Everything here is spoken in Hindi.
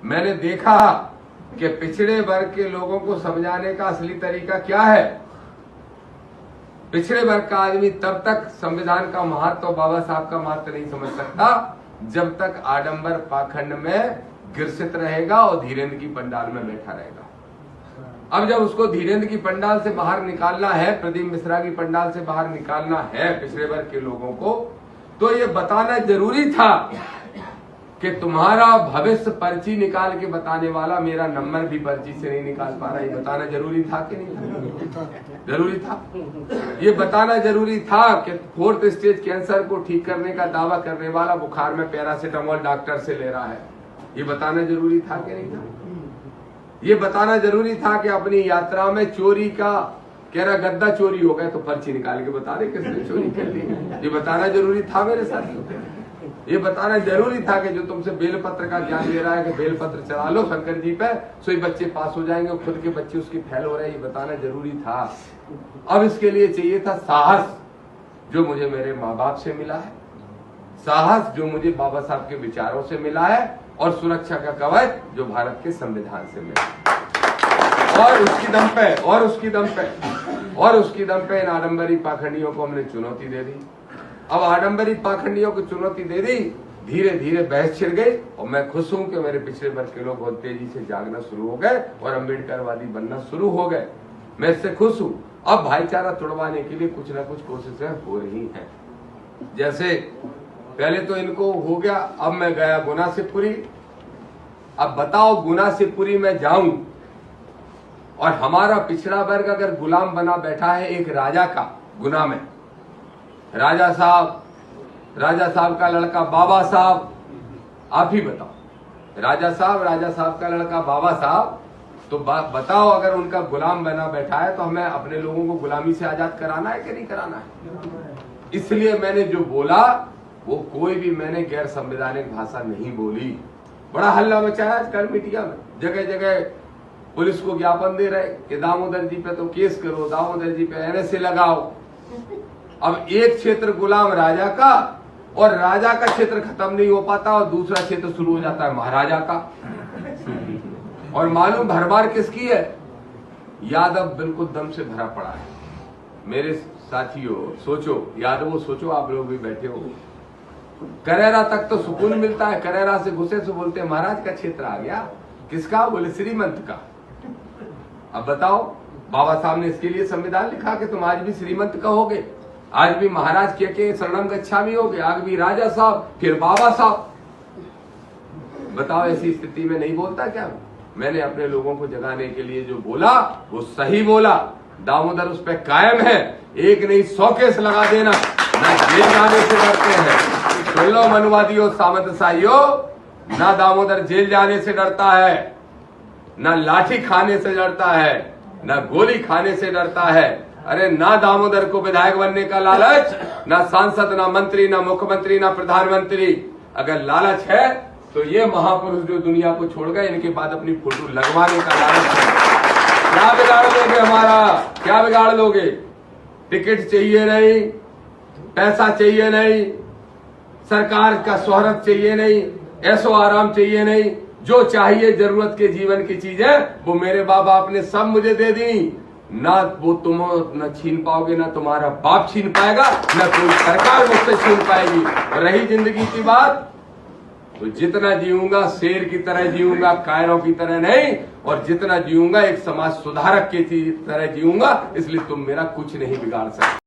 मैंने देखा कि पिछड़े वर्ग के लोगों को समझाने का असली तरीका क्या है। पिछड़े वर्ग का आदमी तब तक संविधान का महत्व और बाबा साहब का महत्व नहीं समझ सकता जब तक आडंबर पाखंड में गिरसित रहेगा और धीरेन्द्र की पंडाल में बैठा रहेगा। अब जब उसको धीरेन्द्र की पंडाल से बाहर निकालना है, प्रदीप मिश्रा की पंडाल से बाहर निकालना है पिछड़े वर्ग के लोगों को, तो ये बताना जरूरी था कि तुम्हारा भविष्य पर्ची निकाल के बताने वाला मेरा नंबर भी पर्ची से नहीं निकाल पा रहा। ये बताना जरूरी था कि नहीं था? जरूरी था। ये बताना जरूरी था कि 4th स्टेज कैंसर को ठीक करने का दावा करने वाला बुखार में पैरासीटामोल डॉक्टर से ले रहा है। ये बताना जरूरी था कि नहीं था? ये बताना जरूरी था कि अपनी यात्रा में चोरी का कह रहा गद्दा चोरी हो गया तो पर्ची निकाल के बता दे किसने चोरी कर ली। ये बताना जरूरी था मेरे साथियों। ये बताना जरूरी था कि जो तुमसे बेलपत्र का ज्ञान दे रहा है कि बेलपत्र चला लो शंकर जी पे, सो बच्चे पास हो जाएंगे, खुद के बच्चे उसकी फेल हो रहे हैं। ये बताना जरूरी था। अब इसके लिए चाहिए था साहस, जो मुझे मेरे माँ बाप से मिला है, साहस जो मुझे बाबा साहब के विचारों से मिला है, और सुरक्षा का कवच जो भारत के संविधान से मिला। और उसकी दम पे इन आडंबरी पाखंडियों को हमने चुनौती दे दी। अब आडंबरी पाखंडियों को चुनौती दे दी, धीरे धीरे बहस छिड़ गई, और मैं खुश हूं कि मेरे पिछले वर्ग के लोग बहुत तेजी से जागना शुरू हो गए और अम्बेडकरवादी बनना शुरू हो गए। मैं इससे खुश हूं। अब भाईचारा तोड़वाने के लिए कुछ न कुछ कोशिशें हो रही हैं। जैसे पहले तो इनको हो गया, अब मैं गया गुना से पुरी। अब बताओ गुना से पुरी में जाऊं और हमारा पिछड़ा वर्ग अगर गुलाम बना बैठा है एक राजा का गुना में, राजा साहब का लड़का बाबा साहब, आप ही बताओ, राजा साहब का लड़का बाबा साहब, तो बताओ अगर उनका गुलाम बना बैठा है तो हमें अपने लोगों को गुलामी से आजाद कराना है कि नहीं कराना है? इसलिए मैंने जो बोला वो कोई भी मैंने गैर संवैधानिक भाषा नहीं बोली। बड़ा हल्ला मचाया कल मीडिया में, जगह जगह पुलिस को ज्ञापन दे रहे कि दामोदर जी पे तो केस करो, दामोदर जी पे NSA लगाओ। अब एक क्षेत्र गुलाम राजा का, और राजा का क्षेत्र खत्म नहीं हो पाता और दूसरा क्षेत्र शुरू हो जाता है महाराजा का। और मालूम भरमार किसकी है? यादव बिल्कुल दम से भरा पड़ा है। मेरे साथियों सोचो, यादवों सोचो, आप लोग भी बैठे हो, करेरा तक तो सुकून मिलता है, करेरा से घुसे से बोलते हैं महाराज का क्षेत्र आ गया। किसका? बोले श्रीमंत का। अब बताओ, बाबा साहब ने इसके लिए संविधान लिखा कि तुम आज भी श्रीमंत कहोगे, आज भी महाराज के शरणम गच्छामि होगे, आज भी राजा साहब, फिर बाबा साहब। बताओ ऐसी स्थिति में नहीं बोलता क्या? मैंने अपने लोगों को जगाने के लिए जो बोला वो सही बोला। दामोदर उस पर कायम है, एक नहीं 100 केस लगा देना, ना जेल जाने से डरते हैं। सुन लो मनुवादियों, सामंतशाहियों, ना दामोदर जेल जाने से डरता है, ना लाठी खाने से डरता है, ना गोली खाने से डरता है। अरे ना दामोदर को विधायक बनने का लालच, ना सांसद, ना मंत्री, ना मुख्यमंत्री, ना प्रधानमंत्री। अगर लालच है तो ये महापुरुष जो दुनिया को छोड़ गए, इनके बाद अपनी फोटो लगवाने का लालच है। क्या बिगाड़ लोगे हमारा? क्या बिगाड़ लोगे? टिकट चाहिए नहीं, पैसा चाहिए नहीं, सरकार का शोहरत चाहिए नहीं, ऐसो आराम चाहिए नहीं, जो चाहिए जरूरत के जीवन की चीजें वो मेरे बाप बाप ने सब मुझे दे दी। ना वो तुम न छीन पाओगे, ना तुम्हारा बाप छीन पाएगा, ना कोई सरकार मुझसे छीन पाएगी। और रही जिंदगी की बात, तो जितना जीऊंगा शेर की तरह जीऊंगा, कायरों की तरह नहीं, और जितना जीऊंगा एक समाज सुधारक की तरह जीऊंगा। इसलिए तुम मेरा कुछ नहीं बिगाड़ सकते।